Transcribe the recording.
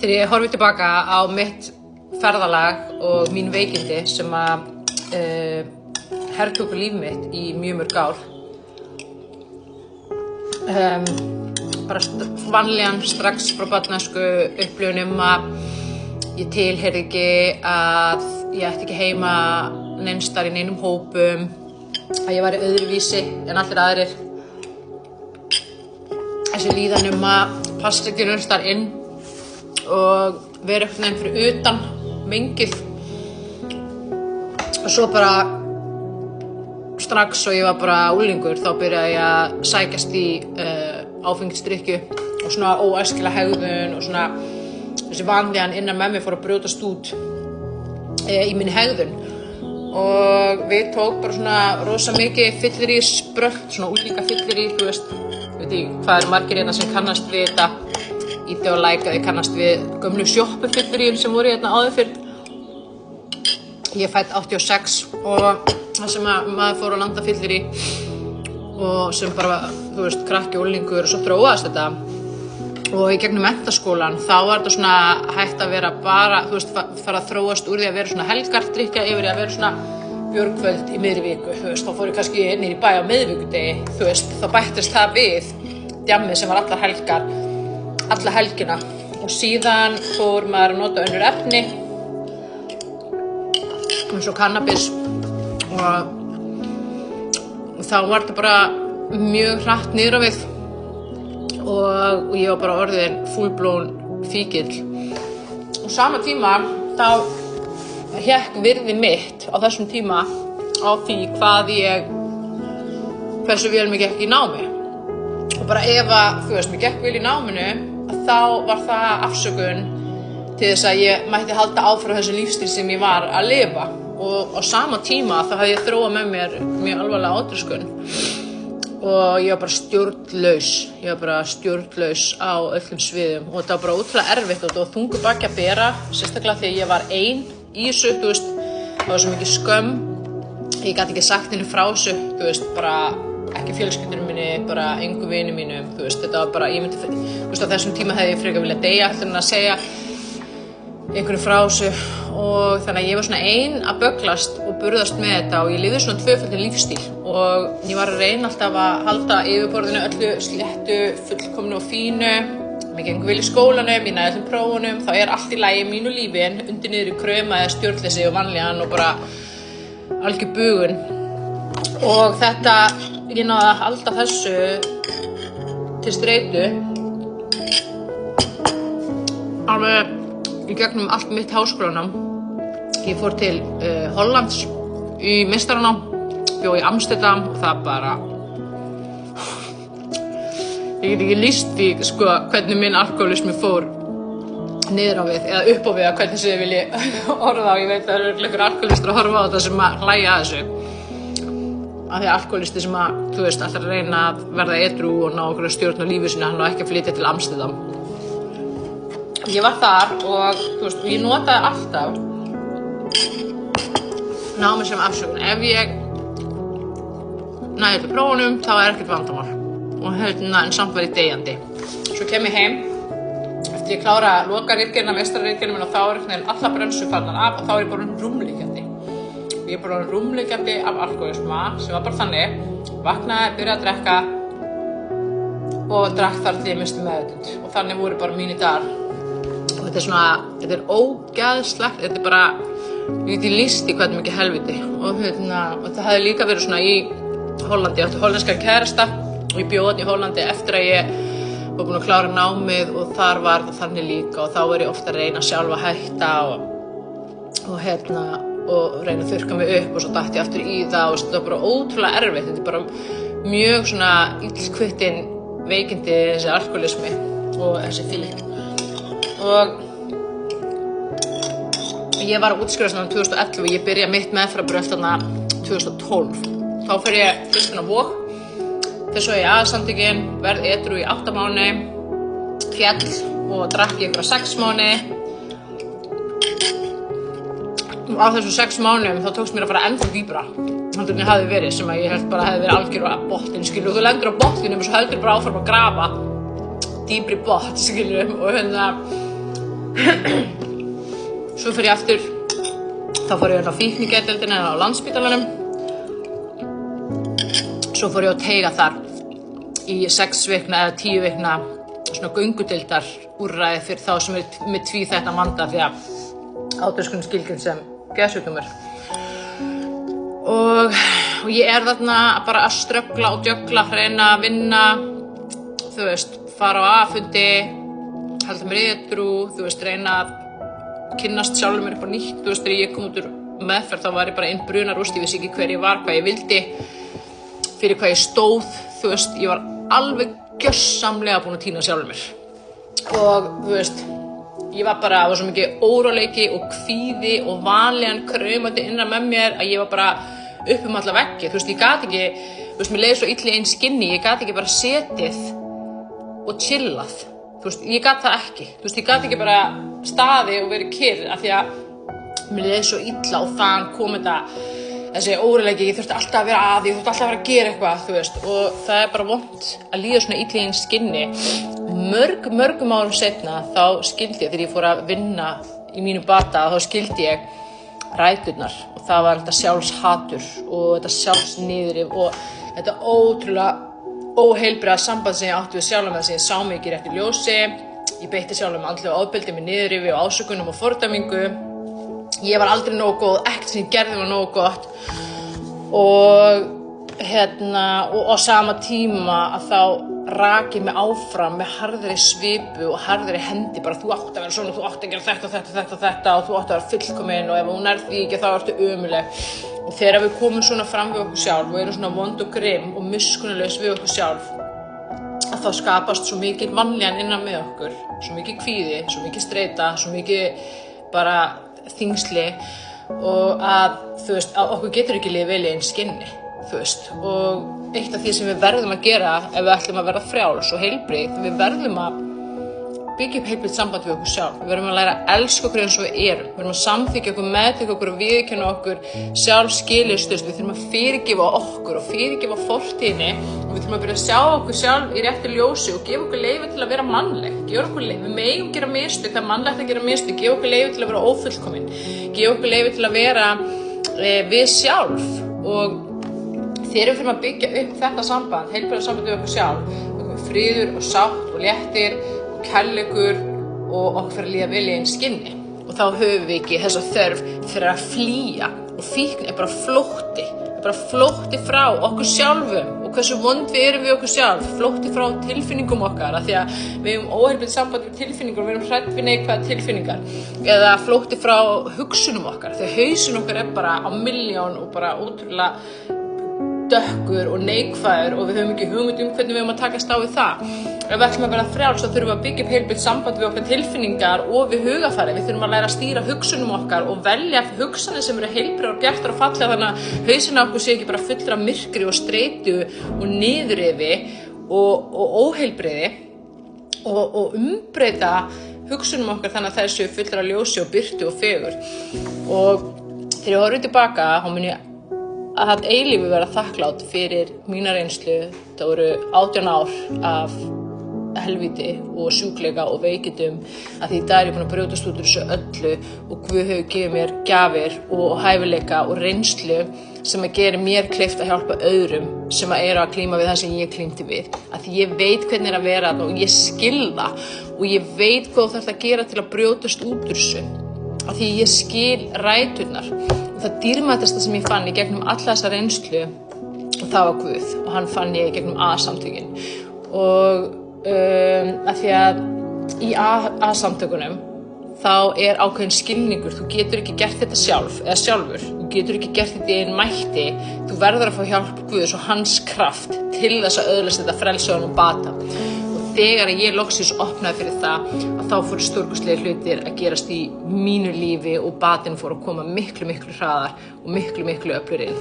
Þegar ég horfi tilbaka á mitt ferðalag og mín veikindi sem að hertóku líf mitt í mjög mörg ár. Bara vanlíðan strax frá barnæsku upplifunum að ég tilheyrði ekki, að ég ætti ekki heima neins staðar í neinum hópum, að ég væri öðruvísi en allir aðrir. Þessi líðan að passa ekki neins staðar inn og vera einhvern veginn fyrir utan mengið. Og svo bara strax og ég var bara unglingur þá byrjaði ég að sækjast í áfengisdrykkju og svona óæskilega hegðun og svona þessi vanlíðan innan með mér fór að brjótast út í minni hegðun. Og við tók bara svona rosa mikið fyllerísbrölt, svona útlíka fyllerí, þú veist, veit ég hvað margir hérna sem kannast við þetta. Íti og læka, ég kannast við gömlu sjoppufylleríum sem voru hérna áður fyrr. Ég er fædd 86 og það sem maður fór að landa fyllerí og sem bara, þú veist, krakki og unglingur og svo þróaðist þetta. Og í gegnum menntaskólan þá var þetta svona hægt að vera bara, þú veist, fara að þróast úr því að vera svona helgardrykkja yfir í að vera svona björgkvöld í miðri viku, þú veist, þá fór ég kannski niður í bæ á miðvikudegi, þú veist, þá bættist það við djammið sem var allar helgar, alla helgina og síðan fór maður að nota önnur efni eins og kannabis og þá var þetta bara mjög hratt niður á við og ég var bara orðin full-blown fíkill. Og sama tíma þá hékk virði mitt á þessum tíma á því hversu vel mér gekk í námi. Og bara ef að, þú veist, mér gekk vel í náminu þá var það afsökun til þess að ég mætti halda áfram þessu lífstíl sem ég var að lifa. Og á sama tíma þá hafði ég þróað með mér mjög alvarlega átröskun og ég var bara stjórnlaus á öllum sviðum og þetta var bara ótrúlega erfitt og þetta var þungur baggi að bera, sérstaklega þegar ég var ein í þessu, þú veist, það var svo mikið skömm, ég gat ekki sagt henni frá þessu, þú veist, bara ekki fjölskyldunum minni, bara engum vinum mínum, þú veist, þetta var bara, þú veist, á þessum tíma hefði ég frekar viljað deyja eftir en að segja einhverju frá þessu og þannig að ég var svona ein að bögglast og burðast með þetta og ég lifði svona tvöfaldan lífstíl og ég var að reyna alltaf að halda yfirborðinu öllu sléttu, fullkomnu og fínu, mér gengur vel í skólanum, ég næði öllum prófunum, þá er allt í lagi í mínu lífi en undir niður í kröma eða stjórnleysi og vanlíðan og bara algjör bugun og þetta, ég náði að halda þessu til streitu alveg í gegnum allt mitt háskólanám. Ég fór til Hollands í meistaranám, bjó í Amsterdam og það bara ég get ekki lýst því sko hvernig minn alkohólismi fór niður á við eða upp á við að hvernig sem þið vilji orða á. Ég veit að það eru einhver alkohólistar að horfa á þetta sem að hlæja að þessu af því að alkohólisti sem að, þú veist, ætlar að reyna að verða edrú og ná okkur að stjórna lífi sinni, hann á ekki að flytja til Amsterdam. Ég var þar og, þú veist, ég notaði alltaf námið sem afsökun. Ef ég næði til prófunum, þá ekkert vandamál. Og en samt var ég deyjandi. Svo kem ég heim, eftir ég klára lokaritgerðina, meistararitgerðina minn og þá er allar bremsur farnar af og þá er ég bara rúmliggjandi. Ég er bara rúmliggjandi af alkohólisma sem var bara þannig, vaknaði, byrjaði að drekka og drakk þar til ég missti meðvitund. Og þannig voru bara mínir dagar. Og þetta er svona, þetta er ógeðslegt, þetta er bara, ég get í listi hvað þetta er mikið helviti. Og þetta hafði líka verið svona í Hollandi, ég átti hollenska kærasta og ég bjó þarna í Hollandi eftir að ég var búin að klára námið og þar var það þannig líka og þá var ég ofta að reyna sjálf að hætta og reyna að þurrka mig upp og svo datt ég aftur í það og þetta var bara ótrúlega erfitt, þetta er bara mjög svona illkvittin veikindi þessi alkohólismi og þessi fíkn. Og ég var að útskrifast þarna 2011 og ég byrjaði mitt meðferðarbrölt þarna 2012. Þá fer ég fyrst inn á Vog, fer svo í aðalsamtökin, verð edrú í 8 mánuði, féll og drakk ég ykkur 6 mánuði. Og á þessum 6 mánuðum þá tókst mér að fara ennþá dýpra heldur en ég hafði verið, sem að ég held bara hefði verið algjör á botninn, skilur. Þú lendir á botninum og svo heldur bara áfram að grafa dýpri botn, skilur. Og Svo fyrir ég aftur, þá fór ég á fíknigeðdeildina á Landspítalanum. Svo fór ég á teyga þar í 6 vikna eða 10 vikna svona göngudeildar úrræði fyrir þá sem með tvíþættan vanda því að átöskunum skilgreind sem geðsjúkdómur. Og ég þarna bara að ströggla og djöggla, reyna að vinna, þú veist, fara á A-fundi, halda mér edrú, þú veist, reyna að kynnast sjálfur mér upp á nýtt, þú veist, þegar ég kom út úr meðferð þá var ég bara einn brunarúst, ég vissi ekki hver ég var, hvað ég vildi, fyrir hvað ég stóð, þú veist, ég var alveg gjörsamlega búin að týna sjálfur mér. Og, þú veist, ég var bara, það var svo mikið óróleiki og kvíði og vanlegan kraumandi innra með mér að ég var bara upp alla veggi, þú veist, ég gat ekki, þú veist, mér leiði svo illa í einn skinni, ég gat ekki bara setið og chillað, þú veist, ég gat það ekki, þú veist, ég gat ekki bara staði og verið kyrr af því að mér leiði svo illa og þann kom þessi óróleiki, ég þurfti alltaf að vera að, ég þurfti alltaf að vera að gera eitthvað, þú veist, og það bara vont að líða svona illa í einn skinni. Mörgum árum seinna þá skildi ég, þegar ég fór að vinna í mínu bata, þá skildi ég ræturnar og það var þetta sjálfshatur og þetta sjálfsniðrif og þetta ótrúlega óheilbrigða samband sem ég átti við sjálfa mig, sem ég sá mig ekki í réttu ljósi, ég beitti sjálfa mig andlegu ofbeldi með niðurrifi og ásökunum og fordæmingu. Ég var aldrei nógu góð, ekkert sem ég gerði var nógu gott og á sama tíma að þá rak ég mig áfram með harðri svipu og harðri hendi, bara þú átt að vera svona, þú átt að gera þetta og þú átt að vera fullkomin og ef hún því ekki þá ertu ömuleg. Og þegar við komum svona fram við okkur sjálf og erum svona vond og grimm og miskunnarlaus við okkur sjálf, að þá skapast svo mikil vanlíðan innan með okkur, svo mikið kvíði, svo mikið streita, svo mikið bara þyngsli og að, þú veist, að okkur getur ekki liðið vel í einn skinni, þú veist, og eitt af því sem við verðum að gera ef við ætlum að verða frjáls og heilbrigð, við verðum að byggja upp heilbrigt samband við okkur sjálf, við verðum að læra að elska okkur eins og við erum, við verðum að samþykkja okkur, meðtaka okkur og viðurkenna okkur sjálf skilyrðislaust, við þurfum að fyrirgefa okkur og fyrirgefa fortíðinni og við þurfum að byrja að sjá okkur sjálf í réttu ljósi og gefa okkur leyfi til að vera mannleg, við megum gera mistök, það er mannlegt að gera mistök, gefa okkur leyfi til að vera ófullkomin, gefa okkur leyfi til að vera við sjálf og þegar við þurfum að byggja upp þetta samband, heilbrigða samband við okkur sjálf, friður og sátt og léttir og kærleikur og okkur fyrir að líða vel í einn skinni. Og þá höfum við ekki þessa þörf fyrir að flýja og fíkn bara flótti frá okkur sjálfum og hversu vond við erum við okkur sjálf, flótti frá tilfinningum okkar af því að við höfum óheilbrigt samband við tilfinningar og við erum hrædd við neikvæðar tilfinningar eða flótti frá hugsunum okkar þegar hausinn okkar bara á milljón og bara ótrúlega dökkur og neikvæður og við höfum ekki hugmynd hvernig við höfum að takast á við það. Ef við ætlum að vera frjáls þá þurfum við að byggja upp heilbrigt samband við okkar tilfinningar og við hugafari. Við þurfum að læra að stýra hugsunum okkar og velja hugsanir sem eru heilbrigðar og bjartar og fallegar þannig að hausinn á okkur sé ekki bara fullur af myrkri og streitu og niðurrifi og óheilbrigði og umbreyta hugsunum okkar þannig að þær séu fullur af ljósi og birtu og fegur. Og þegar ég horfi tilbaka þá mun ég að eilífu vera þakklátt fyrir mína reynslu. Það voru 18 ár af helvíti og sjúkleika og veikindum að því í dag er ég búin að brjótast út úr þessu öllu og Guð hefur gefið mér gjafir og hæfileika og reynslu sem að gera mér kleift að hjálpa öðrum sem að eru að glíma við það sem ég glímdi við. Að því ég veit hvernig að vera þarna og ég skil það og ég veit hvað þú þarft að gera til að brjótast út úr þessu. Að því ég skil ræturnar. Það dýrmætasta sem ég fann í gegnum alla þessa reynslu og það var Guð og hann fann ég í gegnum A-samtökin og að því að í A-samtökunum þá er ákveðin skilningur, þú getur ekki gert þetta sjálfur, þú getur ekki gert þetta í einn mætti, þú verður að fá hjálp Guðs og hans kraft til þess að öðlast þetta frelsa og bata. Þegar ég loksins opnaði fyrir það að þá fóru stórkostlegir hlutir að gerast í mínu lífi og batinn fór að koma miklu hraðar og miklu öflugri inn.